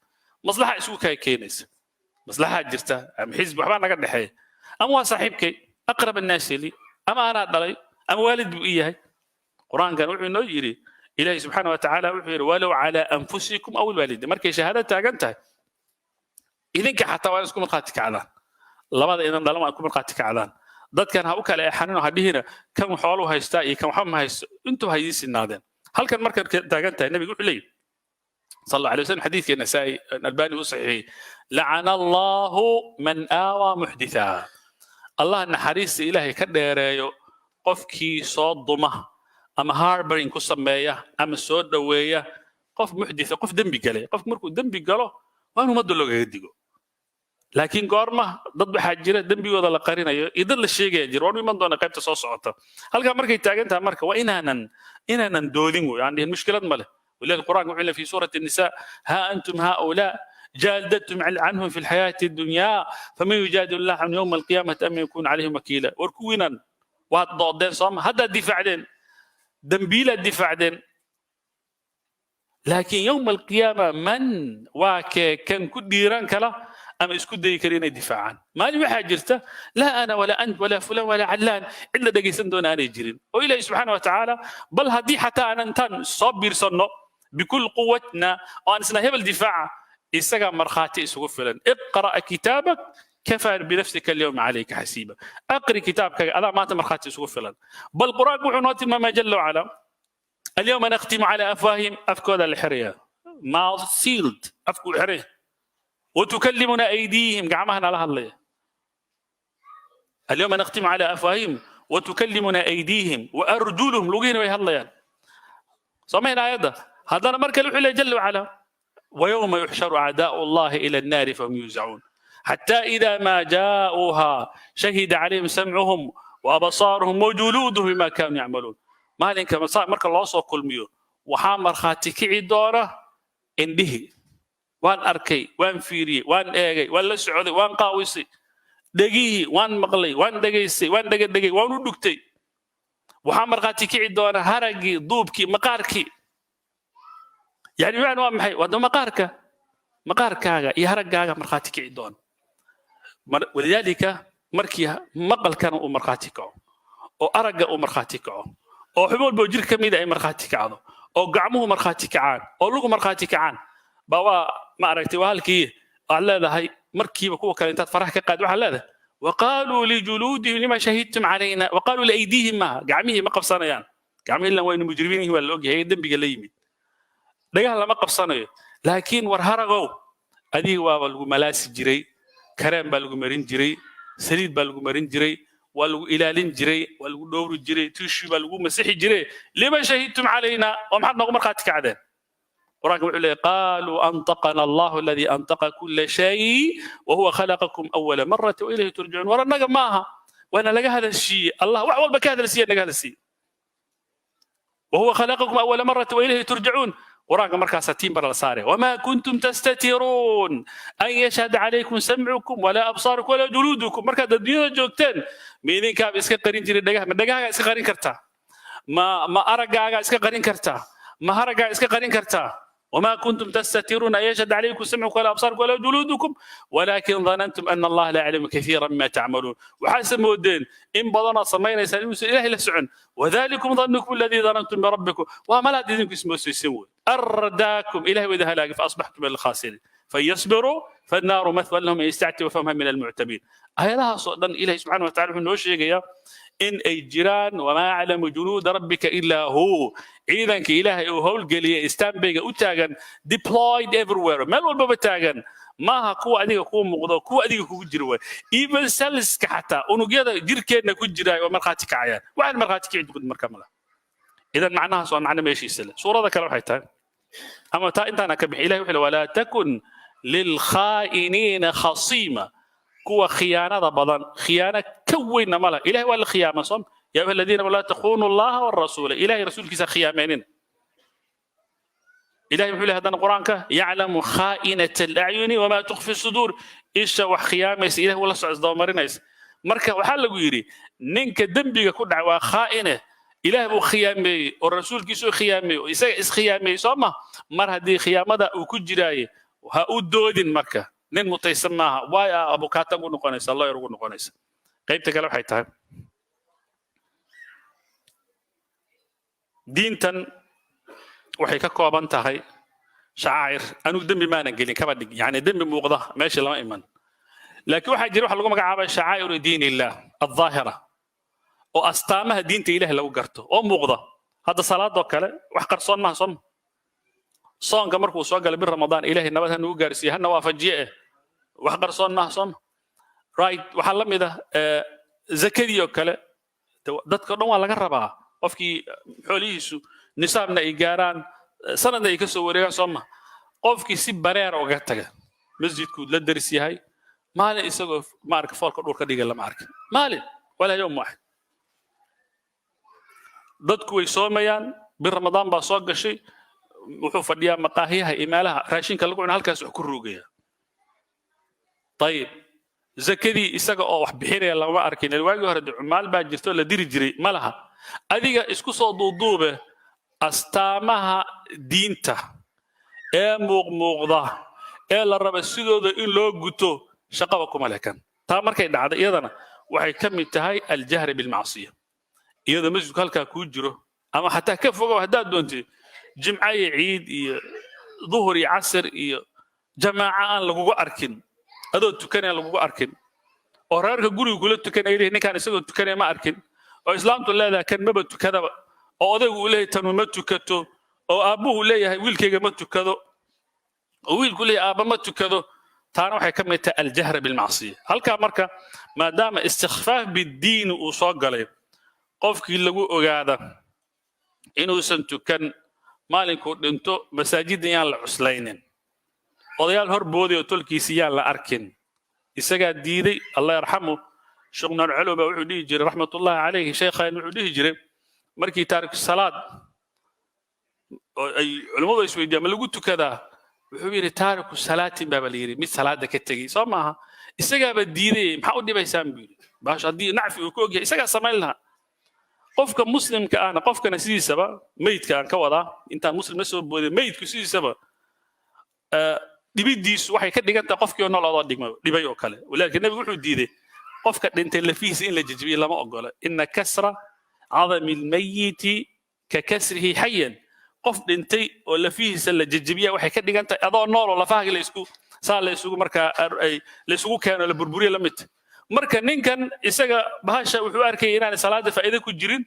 مصلحة اسكو كاي كينيس مصلحة جرتا أم حزب وحبا نقد نحي أم صاحبك أقرب الناس لي أما أنا ضلي أم والد بإياه قرآن كان وحي إنه يجري إلهي سبحانه وتعالى وحي ولو على أنفسكم أو الوالد مركي شهادة تاقنتها إذنك حتى وانسكم القاتك علان لماذا إذن ظلما أكم القاتك علان ضد كان هؤلاء الأحانين هديهنا كم حوالوا هايستائي كم حم هايست أنتم هايديس النادين هل كان مركب تاقنتها النبي يقول لي صلى الله عليه وسلم حديث النسائي الألباني وصحيح لعن الله من آوى محدثا الله نحريس إلهي كديريو قفكي صوت ضمه أما هاربرين كسمية أما سود دوية قف محدثة قف دنبي قالي قف مركو دنبي قالو وأنا ما دلوغ يديقو لكن قارمة ضد حاجرة دنبي وضا لقارينا يضل الشيء يجير وأنا من دون قيبت صوصعته هل كان مركي تاقنتها مركا وإنانا دولينغو يعني المشكلة ماله ولذلك القرآن يقول في سورة النساء ها أنتم هؤلاء جادلتم عنهم في الحياة الدنيا فمن يجادل الله عن يوم القيامة أم يكون عليهم وكيلا وركونا وهذا صام هذا الدفاع دين دنبيل الدفاع دين لكن يوم القيامة من كان كديران كلا أما اسكت دي كرينا دفاعا ما لي حاجرته لا أنا ولا أنت ولا فلان ولا علان إلا دقيسن دون أنا يجرين وإلهي سبحانه وتعالى بل هدي حتى أنا انتان صبر صنو بكل قوتنا وأنا سنهب الدفاع إسقى مرخاتي اسقف فلان اقرأ كتابك كفى بنفسك اليوم عليك حسيبا أقرأ كتابك ألا ما تمرخاتي اسقف فلان بل قرآن وعنوات ما جل وعلا اليوم نختم على أفواههم أفكار الحرية mouth sealed أفكار الحرية وتكلمنا أيديهم قعمهنا لها الله اليوم نختم على أفواههم وتكلمنا أيديهم وأرجلهم لقينا ويها الله يعني سمعنا أيضا هذا مركز الحلة جل وعلا ويوم يحشر أعداء الله إلى النار فهم يوزعون حتى إذا ما جاءوها شهد عليهم سمعهم وأبصارهم وجلودهم بما كانوا يعملون ما لك مركز الله صلى كل ميو وحامر خاتك عدارة انده وان أركي وان فيري وان إيجي وان لسعودي وان قاوسي دقيه وان مقلي وان دقيسي وان دقي وان ودكتي وحامر خاتك عدارة هرقي ضوبكي مقاركي يعني وين محي وهذا مقاركه maqaarkaaga iyo haraggaaga markhaati kici doon walidaalika markii maqalkana uu markhaati kaco oo aragga uu markhaati kaco oo xubin walba jir ka mid ay markhaati kacdo oo gacmuhu markhaati kacaan oo lugu markhaati kacaan baa waa ma aragtay waa halkii aad leedahay markiiba kuwa kale intaad faraha ka qaad waxaa leedahay وقالوا لجلودهم لما شهدتم علينا وقالوا لأيديهم ما قعميه ما قبصانيان قعميه لنا وين مجرمين هو اللي هي دم بقليمي دقاها لما قبصانيان لكن ورهرغو أدي والو ملاس جري كرام بالو مرين جري سريد بالو مرين جري والو إلالين جري والو دور جري تشي بالو مسيحي جري لما شهدتم علينا ومحد نقوم مرقاتك عدن قالوا أنطقنا الله الذي أنطق كل شيء وهو خلقكم أول مرة وإليه ترجعون ورنا معها وأنا لقى هذا الشيء الله وأول بك هذا الشيء لقى هذا الشيء وهو خلقكم أول مرة وإليه ترجعون وراك مركز تيمبر الصاري وما كنتم تستترون أن يشهد عليكم سمعكم ولا أبصاركم ولا جلودكم مركز الدنيا جوكتين مين كاب إسكا قرين جري دقاها إسكا قرين كرتا ما أرقا إسكا قرين كرتا ما هرقا إسكا قرين كرتا وما كنتم تستترون أن يشهد عليكم سمعكم ولا أبصاركم ولا جلودكم ولكن ظننتم أن الله لا يعلم كثيرا مما تعملون وحسب الدين إن بضنا صمينا يسألون إله لسعن وذلكم ظنكم الذي ظننتم بربكم وما لا دينكم اسمه سيسوون أرداكم إله وإذا هلاك فأصبحتم من الخاسرين فيصبروا فالنار مثوى لهم يستعتي وفهمها من المعتبين هي لها صدى إله سبحانه وتعالى من وشيء إن أي جيران وما يعلم جنود ربك إلا هو إذا كإله هو الجلية استنبغ أتاجن deployed everywhere ما الوضع بتاجن ما هو أديك هو مقدار هو أديك هو جروا even cells كحتى ونجيدا جير كنا كجرا ومرقاتك عيان وعن مرقاتك عند كل مركملة إذا معناها صار معنا ماشي سلة صورة ذا كلام حيتان أما تا أنت أنا كبح إله ولا تكن للخائنين خصيمة كوا خيانة بدن خيانة كوين ملا إله ولا خيانة صم يا أيها الذين ولا تخونوا الله والرسول إله رسول كذا خيامين إله يقول هذا القرآن يعلم خائنة الأعين وما تخفي الصدور إيش وخيامة إله ولا صعد ضمرناس مركب وحال غيري نينك دنبيك كل دعوة خائنة إله أبو خيامة والرسول كيسو خيامة إس خيامة صم مر هذه خيامة وكجراي وهؤد دودين مركب nin mutaysan maaha way abukaatan u noqonaysa Allah yar ugu noqonaysa qaybta kale waxay tahay diintan waxay ka kooban tahay shacair anu dambi maana gelin kaba dhig yani dambi muuqda meesha lama iman laakiin waxa jira wax lagu magacaabay shacair diinillah adh-dhahira oo astaamaha diinta Ilaahay lagu garto oo muuqda hada salaado kale wax qarsoon ma som soonka markuu soo galay bir Ramadaan Ilaahay nabad hanu gaarsiyo hana waafajiye wax qarsoon ma som right waxa la mid ah zakadiyo kale dadka dhan waa laga rabaa qofkii xoolihiisu nisaabna ay gaaraan sanadna ay ka soo wareegaan sooma qofkii si bareer uga taga masjidku la daris yahay maalin isagoo ma arka foolka dhulka dhigay lama arkin maalin wala yawm waahid dadku way soomayaan bir Ramadaan baa soo gashay wuxuu fadhiyaa maqaahiyaha imaalaha raashinka lagu cuno halkaas wax ku roogaya طيب zakadii isaga oo wax bixinaya lama arkin waagi hore maal baa jirto la diri jiray malaha adiga isku soo duuduube astaamaha diinta ee muuqda ee la raba sidooda in loo guto shaqaba kuma leekan taa markay dhacdo iyadana waxay ka mid tahay al-jahr bil ma'siyah iyada masjidka halka ku jiro ama hatta ka fogow hadaad doonto jimca iyo ciid iyo dhuhur iyo casr iyo jamaaca aan lagu arkin adoo tukanaya lagu arkin oo reerka guriga kula tukanayay ninkan isagoo tukanaya ma arkin oo islaamtu leedahay kan maba tukadaba oo odaygu uu leeyahay tan ma tukato oo aabuhu leeyahay wiilkayga ma tukado oo wiilku leeyahay aaba ma tukado taana waxay ka mid tahay al-jahr bil ma'siyah halka marka maadaama istighfaaf bid-diin uu soo galay qofkii lagu ogaada inuusan tukan maalinku dhinto masaajidda yaan la cuslaynin odayaal horboodii oo tolkiisa yaan la arkin isaga diiday Allah yarhamu shugnan culuma wuxuu dhihi jiray rahmatullahi alayhi sheekhan wuxuu dhihi jiray markii taariikh salaad ay culimadu isweydiiyaan ma lagu tukadaa wuxuu yiri taariikh salaatin baa la yiri mid salaada ka tagay soo maaha isaga ba diiday maxaa u dhibaysaan buu baash hadii nacfi uu ku ogyahay isaga sameyn laha qofka muslimka ahna qofkana sidiisaba meydka aan ka wadaa inta muslim soo booday meydku sidiisaba dhibidiisu waxay ka dhigan tahay qofkii nool oo dhibay oo kale walaakiin nabigu wuxuu diiday qofka dhintay lafihiisa in la jajabiyo lama ogola inna kasra cadami lmayiti ka kasrihi xayan qof dhintay oo lafihiisa la jajabiya waxay ka dhigan tahay adoo nool oo lafahaagi la isugu markaa la isugu keeno la burburiyo la mid marka ninkan isaga bahasha wuxuu arkay inaan salaada faa'iido ku jirin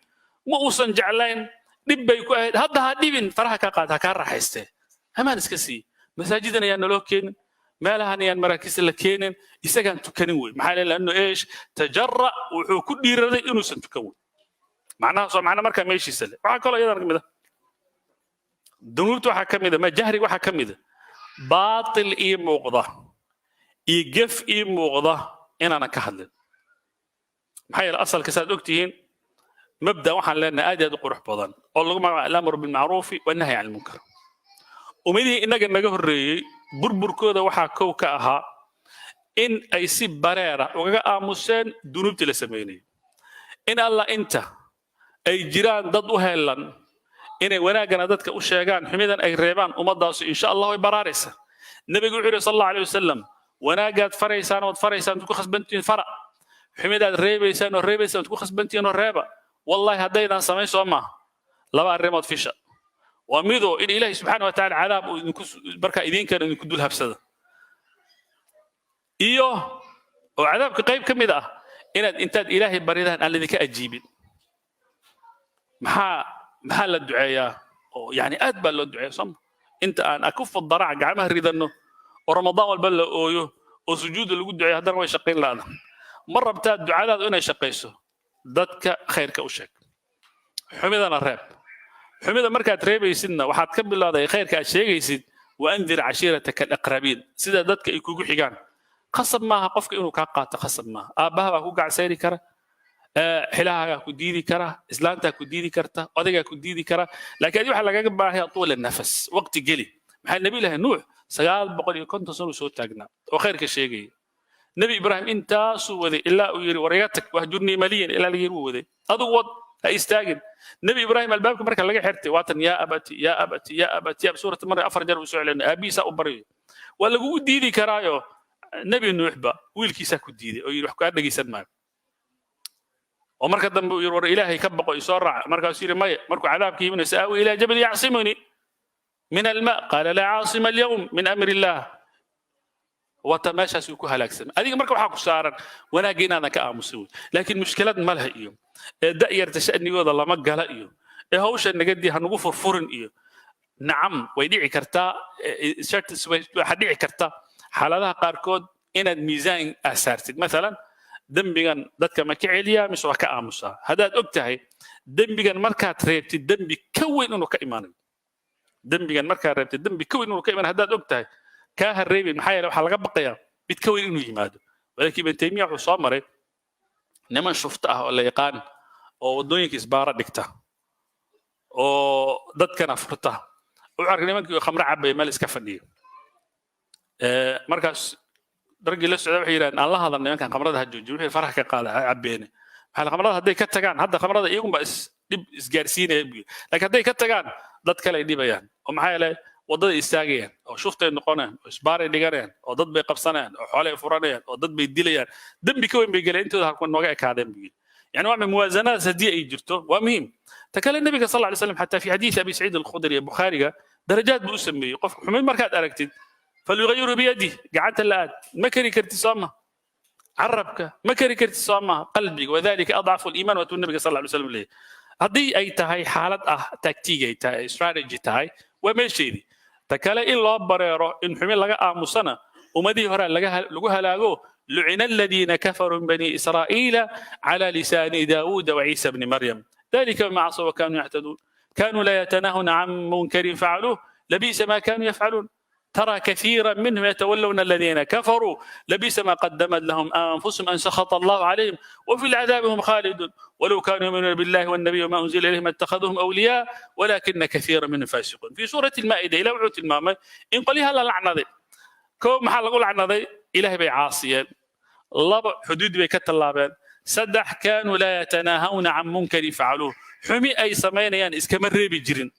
ma uusan jeclayn dib bay ku ahayd hadda ha dhibin faraha ka qaad ha ka raaxaystee amaan iska sii masaajidan ayaan naloo keenin meelahan ayaan maraakiista la keenin isagaan tukanin wey maxaa leeyahay annu eesh tajarra wuxuu ku dhiiraday inuusan tukan wey macnaha soo macna markaa meeshiisa le waxaa kaloo iyadana kamid ah dunuubta waxaa ka mid ah majahrig waxaa ka mid ah baatil ii muuqda iyo gef ii muuqda inaanan ka hadlin maxaa yeele asalka saad ogtihiin mabda waxaan leenahay aad iyo aad u qurux badan oo lagu magacaabo alamru bilmacruufi wanahyi can lmunkar ummadihii inaga naga horreeyey burburkooda waxaa kow ka ahaa in ay si bareera ugaga aamuseen dunuubtii la sameynayay in allah inta ay jiraan dad u heelan inay wanaagana dadka u sheegaan xumidan ay reebaan ummadaasu insha allah way baraaraysa nabigu wuxuu yidhi sal allahu alayh wasalam wanaagaad faraysaan ood faraysaan ku khasbantihiin fara xumidaad reebaysaan oo reebaysaan ku khasbantihiin oo reeba wallahi haddaydan samayn soo maaha laba arrimood fisha waa midoo in ilaahay subxaana wa tacaala cadaab uu markaa idinkan idinku dul habsada iyo oo cadaabka qayb ka mid ah inaad intaad ilaahay baridaan aan lidinka ajiibin maxaa la duceeyaa oo yani aad baa loo duceeya soma inta aan akufa daraca gacmaha ridanno oo ramadaan walba la ooyo oo sujuuda lagu duceeyo haddana way shaqayn laada ma rabtaa ducadaadu inay shaqayso dadka khayrka u sheeg xumidana reeb xumida markaad reebaysidna waxaad ka bilowday khayrka aad sheegaysid waandir cashiirataka alaqrabiin sida dadka ay kugu xigaan qasab maaha qofka inuu kaa qaato qasab maaha aabbaha baa ku gacsayri kara xilahaagaa ku diidi kara islaantaa ku diidi karta odaygaa ku diidi kara laakiin adi waxaa lagaga baahaya tuula nafas waqti geli maxaa nabi ilaahi nuux 950 sano soo taagnaa oo khayrka sheegaya nabi ibraahim intaasuu waday ilaa uu yidhi war iga tag wahjurnii maliyan ilaa laga yiri uu waday adigu wad ha istaagin nabi ibraahim albaabka marka laga xirtay waatan yaa abati yaa abati yaa abati yaa suurat mar afar jeer uu soo celinay aabiisa u bariyo waa lagu diidi karaayo nabi nuuxba wiilkiisa ku diiday oo yiri wax ka dhageysan maayo oo marka dambe uu yiri war ilaahay ka baqo isoo raac markaas yiri maya markuu cadaabka yimina saawi ila jabal yacsimuni min alma qala la caasima alyawm min amri illah wata meeshaas uu ku halaagsamay adiga marka waxaa ku saaran wanaagga inaadan ka aamusin laakiin mushkilad ma laha iyo da'yarta sha'nigooda lama gala iyo hawsha nagadii hanugu furfurin iyo nacam way dhici kartaa waxaa dhici karta xaaladaha qaarkood inaad miisaan asaartid maalan dembigan dadka ma ka celiyaa mise waa ka aamusaa haddaad og tahay dembigan markaad reebtid dembi ka weyn inuu ka imaanayo dembigan markaad reebtid dembi ka weyn inuu ka imaanayo haddaad og tahay kaa ha reebin maxaa yeele waxaa laga baqayaa mid ka weyn inuu yimaado walaakiin ibn taymiya wuxuu soo maray niman shufta ah oo la yaqaan oo waddooyinka isbaara dhigta oo dadkana furta wuxuu arkay nimankii khamro cabaya meel iska fadhiya markaas dargii la socda waxay yidhahdeen aan la hadal nimankan khamrada ha joojiyo wixii faraha ka qaada ha cabeene maxaa khamrada hadday ka tagaan hadda khamrada iyagunba dhib isgaarsiinaya buyi laakiin hadday ka tagaan dad kale ay dhibayaan oo maxaa yeele waddada istaagayaan oo shuftay noqonayaan oo isbaaray dhiganayaan oo dad bay qabsanayaan oo xoolay furanayaan oo dad bay dilayaan dembi ka weyn bay geleen intooda halkan nooga ekaadeen buyi يعني واحد من موازنات هدية يجرته ومهم تكلم النبي صلى الله عليه وسلم حتى في حديث أبي سعيد الخدري البخاري درجات بأسمي قف حمين مركات أركتد فليغيره بيده قعدت الآن مكري كرتسامة عربك مكري كرتسامة قلبك وذلك أضعف الإيمان وتو النبي صلى الله عليه وسلم ليه هذه أي تهاي حالة تكتيك أي تهاي استراتيجي تهاي وماشي دي تكلم إلا بريرو إن حمين لقى آموسنا ومدي هرا لقوها لاقوه لعن الذين كفروا من بني إسرائيل على لسان داود وعيسى بن مريم ذلك بما عصوا وكانوا يعتدون كانوا لا يتناهون عن منكر فعلوه لبئس ما كانوا يفعلون ترى كثيرا منهم يتولون الذين كفروا لبئس ما قدمت لهم أنفسهم أن سخط الله عليهم وفي العذاب هم خالدون ولو كانوا يؤمنون بالله والنبي وما أنزل إليهم اتخذوهم أولياء ولكن كثيرا منهم فاسقون في سورة المائدة إلى وعوت المامة إن قليها لعنة ذي كوم محل أقول لعنة ذي إلهي بيعاصيا لبا حدود بي كتلابين سدح كانوا لا يتناهون عن منكر فعلوه حمي اي سمينيان اسكمر ريبي جيرين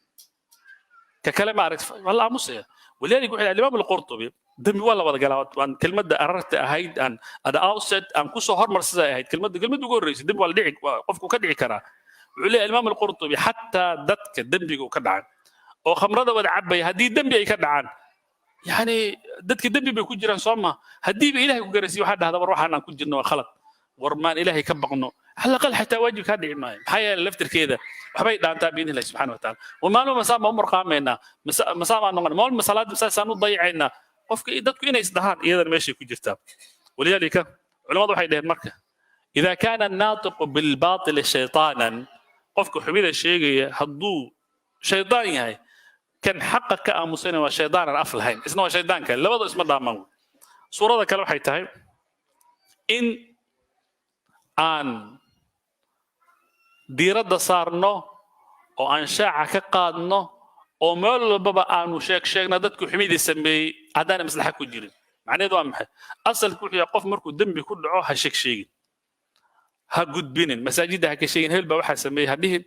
ككلام عرفت والله مصير ولذلك يقول الامام القرطبي dembi waa la wada galaa waan kelmadda ararta ahayd aan ada outset aan kusoo hormarsada ahayd kelmadda ugu horreysay dembi waa la dhici qofku ka dhici karaa wuxuu leeyahay imaam alqurtubi xataa dadka dembiga uu ka dhacay oo khamrada wada cabaya haddii dembi ay ka dhacaan yani dadka dembi bay ku jiraan soo ma haddiiba ilaahay ku garasiiyo waxaa dhahda war waxaan aan ku jirno waa khalad war maan ilaahay ka baqno على الأقل حتى واجب كان يعمل حياة لفتر كذا وحبي دانتا بإذن الله سبحانه وتعالى وما له مسام عمر قامنا مسام عن ما المسالات مسام ضيعنا قفك إذا كنا يصدهان إذا ماشي كجرتاب ولذلك علماء ضحى إليه المركة إذا كان الناطق بالباطل شيطانا قفك حميد الشيء حضو شيطان هاي كان حقك كأمسين وشيطان الأفل هاي اسمه شيطان كان لا وضع اسمه ضامن صورة ذا كلام حيتهاي إن aan diiradda saarno oo aan shaaca ka qaadno oo meel walbaba aanu sheegna dadku xumidii sameeyey haddaan maslaxa ku jirin macnaheedu waa maxay asalku wuxuu yahay qof markuu dembi ku dhaco ha sheegin ha gudbinin masaajidda ha ka sheegin hebel baa waxaa sameeyey ha dhihin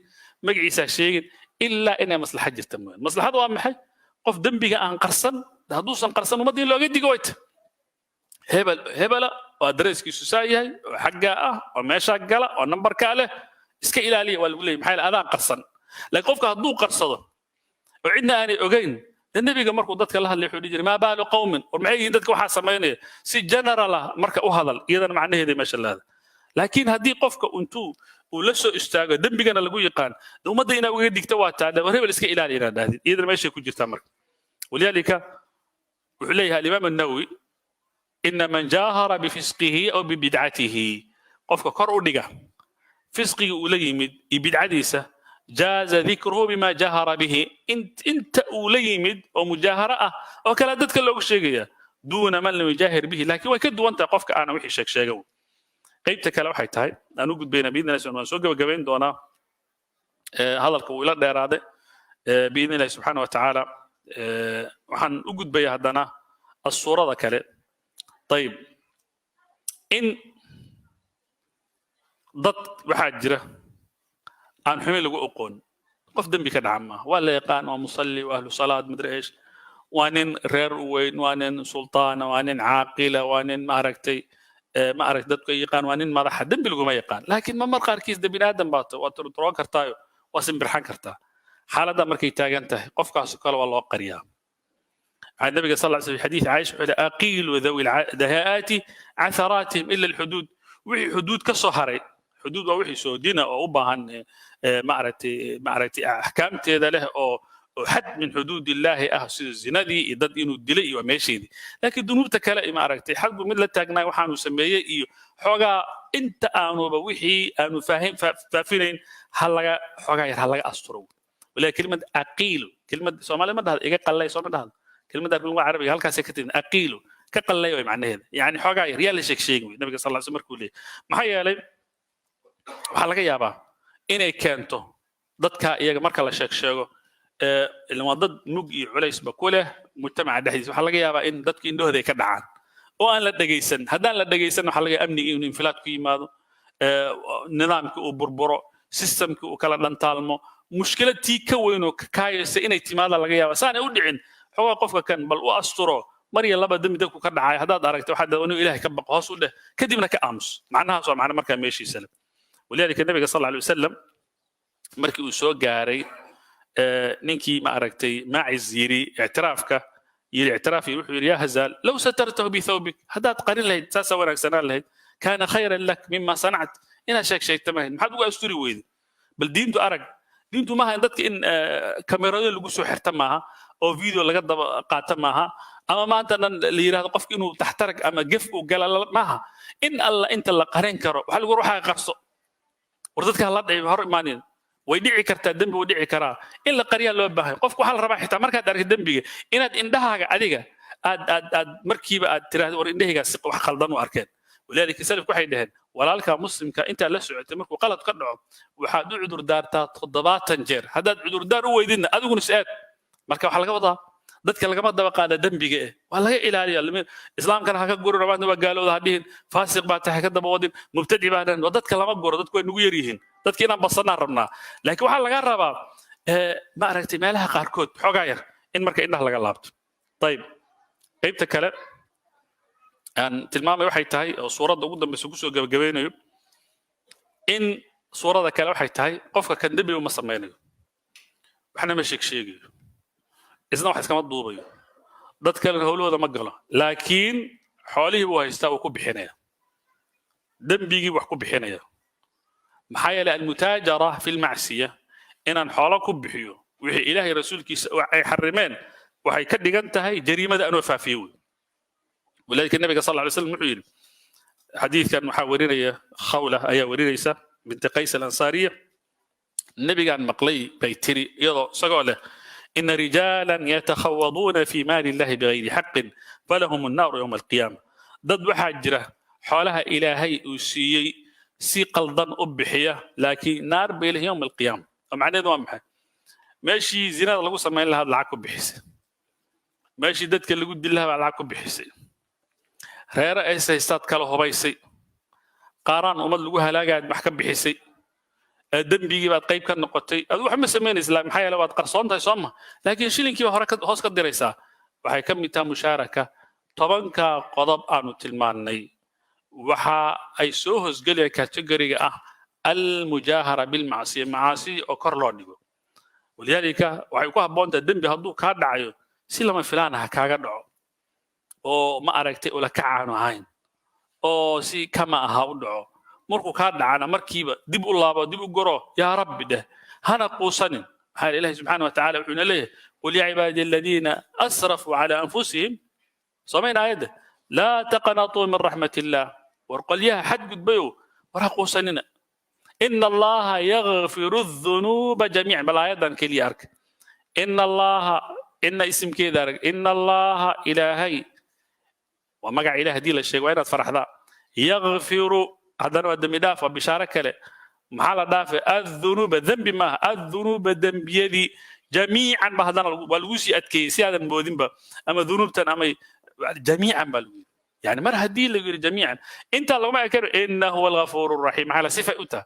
magaciisa ha sheegin ilaa inay maslaxa jirta mooyaan maslaxadu waa maxay qof dembiga aan qarsan hadduusan qarsan ummaddii looga digo wayta hebela oo adreeskiisu saa yahay oo xaggaa ah oo meeshaa gala oo nambarkaa leh iska ilaaliya waa lagu leeyahay maxaa yeele adaan qarsan laakiin qofka hadduu qarsado oo cidna aanay ogeyn de nebiga markuu dadka la hadlay wuxuu dhihi jiray maa baalu qawmin war maxay yihiin dadka waxaa samaynaya si general ah marka u hadal iyadana macnaheeda meesha laada laakiin haddii qofka intuu uu la soo istaago dembigana lagu yaqaan ummadda inaa uga digta waa taa war hebel iska ilaaliya inaad dhahdid iyadana meeshay ku jirtaa marka walidaalika wuxuu leeyahay alimaam annawowi إن من جاهر بفسقه أو ببدعته قفك كر أدقى فسقه أوليمد بدعتيسه جاز ذكره بما جاهر به انت أوليمد ومجاهرة وكلا دتك لو شيء دون من لم يجاهر به لكن وكد وانت قفك أنا وحي شك شيء قيبتك لو حيتهاي أنا وجد بين بإذن الله سبحانه وتعالى وجبين دونا هذا القويلات ده رادة بإذن الله سبحانه وتعالى وحن وجد بيا هدنا الصورة ذكرت طيب إن ضد واحد جرة عن حمل وأقون قف دم بكذا عمه ولا يقان ومصلي وأهل صلاة مدري إيش وانين رير وين وانين سلطان وانين عاقلة وانين معركتي معركة ضد يقان وانين ما راح دم بلقوا ما يقان لكن ما مرقار كيس ده بني آدم باطل وتروى كرتايو واسم برحان كرتا حالة ده مركي تاجنته قف كاسكال والله قرية عن النبي صلى الله عليه وسلم في حديث عائشة أقيل ذوي الدهاءات عثراتهم إلا الحدود وحي حدود كصهري حدود وحي سودينا أو أباهن معرتي أحكام تيدا له أو حد من حدود الله أهسي الزنا دي يدد إنه الدلي وماشي دي لكن ذنوب تكلا معرتي حد من لا تجنا وحنا سميه إيو حاجة أنت أنو بوحي أنو فاهم فافين هلا حاجة هلا أسطرو ولا كلمة أقيل كلمة سومالي ما ده إيجا قلّي سومالي ده كلمة باللغة العربية هل كاسكتين أقيل كقلّي معناه هذا يعني حاجة ريال شيء النبي صلى الله عليه وسلم كله ما هي لي وحلاقة يابا إني كنتو ضدك يا مركز الشيء اللي ضد نوجي عليس بقوله مجتمع دحيس وحلاقة يابا إن ضدك إنه هذا كدعان وأنا لا دقيسن هذا لا دقيسن وحلاقة أمني إنه انفلات كيما نظامك وبربرو سيستمك وكلا لنتالمو مشكلة تيكا وينو كايس إني اعتماد على جيابا سأنا أودعين حوا قفك كان بل وأسطره مريا لبا دم دك وكذا عاي هذا دارك توحد إنه إله كبق هاسو ده كديمنا كأمس معناها صار معنا مركب ماشي سلم ولذلك النبي صلى الله عليه وسلم مركب وسوق جاري ننكي ما أركتي ما عزيري اعترافك يلي اعتراف يروح يا هزال لو سترته بثوبك هذا تقارن له تاسع ورق سنة له كان خيرا لك مما صنعت إن شيء تمام ما حد يقول أستوري وين بل دينتو أرق دينتو ما عندك إن كاميرا اللي جوسو حرت معها أو فيديو اللي قد قاتم معها أما ما أنت اللي يراد قفك إنه تحترق أما قف وقال معها إن الله أنت اللي قارن كرو هل روحها قرصو وردتك الله دعي بهر إيمانين ويدعي كرتا الدنب ودعي كرا إلا قرية لو بها قفك حال رباح حتى مركز دارك الدنب إن إندها عليك أد مركبة أد ترى ور إندها سق وخلدان وأركان ولذلك سلف كحي دهن ولا لك مسلم كأنت لا سعت مرك وقلت قدعه وحدو عذر دار تخضبات تنجر هذا عذر دار هو يدنا أدو نسأل مركب حلقة وضع dadka laga madaba qaada dambiga waa laga ilaaliyaa islaamkana ha ka guro rabaadna waa gaalooda hadhiin faasiq baa tahay ka daba wadin mubtadi baadan dadka lama guro dadku way nagu yar yihiin dadka inaan basanaa rabnaa laakiin waxa laga rabaa ma aragtay meelaha qaarkood xogaa yar in marka indhaha laga laabto tayib qaybta kale aan tilmaamay waxay tahay oo suuradda ugu dambaysa ku soo gabagabeynayo in suuradda kale waxay tahay qofka kan dembi uma samaynayo waxna ma sheegayo isna wax iskama duubayo dad kalena howlahooda ma galo laakiin xoolihii buu haystaa uu ku bixinaya dembigii wax ku bixinaya maxaa yeelay almutaajara fi lmacsiya inaan xoolo ku bixiyo wixii ilaahay rasuulkiisa ay xarimeen waxay ka dhigan tahay jariimada anoo faafiyo wey walaalka nabiga sal alla alay slam wuxuu yidhi xadiidkan waxaa warinaya khawla ayaa warinaysa binti qays alansaariya nabigaan maqlay bay tiri iyadoo isagoo leh إن رجالا يتخوضون في مال الله بغير حق فلهم النار يوم القيامة ضد وحاجرة حولها إلهي أسيي سي قلدان أبحية لكن نار بيله يوم القيامة ومعنى ذو أمحي ماشي زنا لغو سمعين لها العكو بحسي ماشي دادك اللي قد لها العكو بحسي ريرا إيسا يستاد كالو هبايسي قاران أمد لغوها لا قاعد محكم بحسي دنبيغي baad qayb ka noqotay adu wax ma sameynaysaa islaam maxay la waad qarsoontahay sooma laakiin shilinkii hore ka hoos ka diraysaa waxay ka mid tahay mushaaraka tobanka qodob aanu tilmaannay waxa ay soo hoosgelaya category-ga ah al-mujahara bil ma'siya maasi oo kor loo dhigo waliyaalika waxay ku habboontaa dembi hadduu kaa dhacayo si lama filaan ah kaaga dhaco oo ma aragtay ula kacaanu ahayn oo si kama aha u dhaco markuu kaa dhacana markiiba dib u laabo dib u goro yaa rabbi dheh hana quusanin maxaa ilaahay subxaana watacaala wuxuuna leeyahay qul yaa cibaadi aladiina asrafuu calaa anfusihim samayn aayadda laa taqanatuu min raxmat illaah war qolyaha xadgudbayow war ha quusanina ina allaha yakfiru dunuuba jamiican bal aayaddan keliya arka ina allaha ina isimkeeda arag ina allaha ilaahay waa magaca ilaah haddii la sheego waa inaad faraxdaa yakfiru هذا هو دم دافع بشارة كله محل دافع الذنوب ذنب ما الذنوب ذنب يدي جميعا بهذا والوسي أتكيسي هذا المبودين أما ذنوب أما جميعا بالوي يعني مرة هدي اللي جميعا أنت لو ما يكر إنه هو الغفور الرحيم على صفة أتى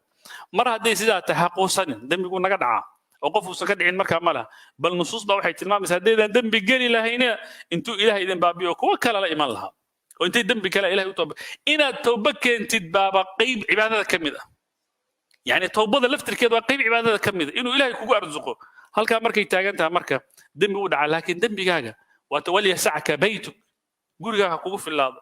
مرة هدي سيدا تحقق سنة دم يكون نقدعة وقفوا سكت عين مركب مالها بل نصوص ضوء حيت الماء بس هدي دم بيجري لهينا أنتوا إلهي دم بابيوك وكلا لا إيمان لها وانت دنبك لا اله الا ان التوبه كانت بابا قيب عباده كميده يعني التوبه لفتر كده قيب عباده كميده انه الهي كوغو ارزقه halka markay taagantahay marka dambi u dhaca laakiin dambigaaga waa tawali sa'aka baytuk gurigaaga kugu filaado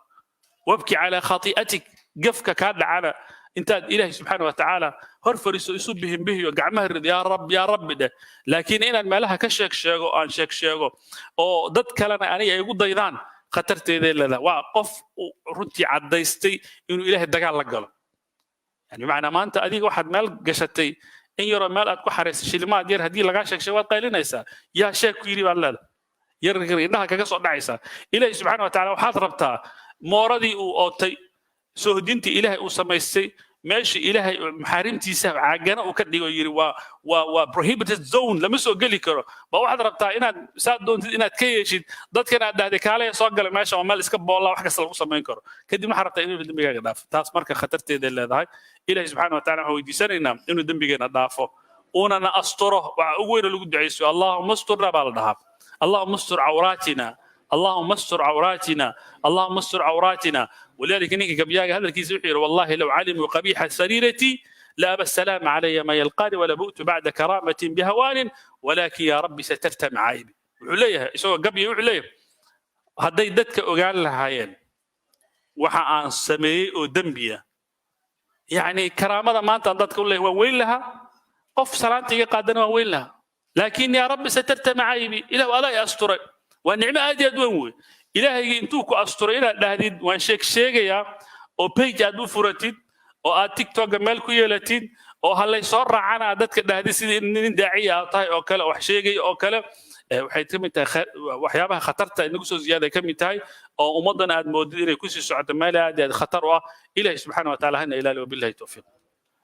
wabki ala khati'atik gafka ka dhacana intaad ilaahi subhanahu wa ta'ala hor fariiso isu bihiyo gacmaha rid ya rabbi de laakiin inaan meelaha ka sheego aan sheego oo dad kalena aniga ay ugu daydaan khatarteeda leedahay waa qof runtii cadaystay inuu ilaahay dagaal la galo yani macna maanta adiga waxaad meel gashatay in yaro meel aad ku xareysay shilimaad yar hadii laga sheegshay waad qaylinaysaa yaa sheeg ku yiri baan leedahay yar indhaha kaga soo dhacaysa ilaahay subxaanahu wa ta'aala waxaad rabtaa mooradii uu ootay soo hodintii ilaahay uu samaystay meeshii ilaahay maxaarimtiisa caagana uu ka dhigo yiri waa prohibited zone lama soo geli karo ba waxaad rabtaa inaad saad doontid inaad ka yeeshid dadkan aad dhahday kaalay soo galay meesha oo meel iska boola wax kasta lagu sameyn karo kadib waxaad rabtaa inuu dambigaaga dhaafo taas marka khatarteeda leedahay ilaahay subxaanahu wa ta'aala wuxuu weydiisanaynaa inuu dambigeena dhaafo una asturo waxa ugu weyn lagu duceyso allahumma asturna baa la dhahaa allahumma astur awraatina اللهم استر عوراتنا اللهم استر عوراتنا ولذلك انك قبياga hadalkiisa wuxuu yiri wallahi law alimu qabiha sarirati la abassalam alayya ma yalqani wala bu'tu ba'da karamatin bihawan walakin ya rabbi satarta ma'aybi wuxuu leeyahay isagoo gabiyo wuxuu leeyahay haday dadka ogaan lahaayeen waxa aan sameeyay oo dambiya yani karaamada maanta dadka u leeyahay waa weyn laha qof salaantiga qaadana waa weyn laha laakiin ya rabbi satarta ma'aybi ila wala yasturay ونعمة هذه أدوان إلهي أنتو كأسطورينا دهديد وان شيغيا أو بيج أدو فراتيد أو تيك توك مالكو يلاتيد أو هلا يصور عنا دتك دهديد سيدي إن داعية أطاي أو كلا وحشيغي أو كلا وحيتم وحيابها خطرت إنه كسو زيادة كم تاي أو مضنا أدمودين كسي سعد مالها هذه خطر إلهي سبحانه وتعالى هنا إلى وبالله التوفيق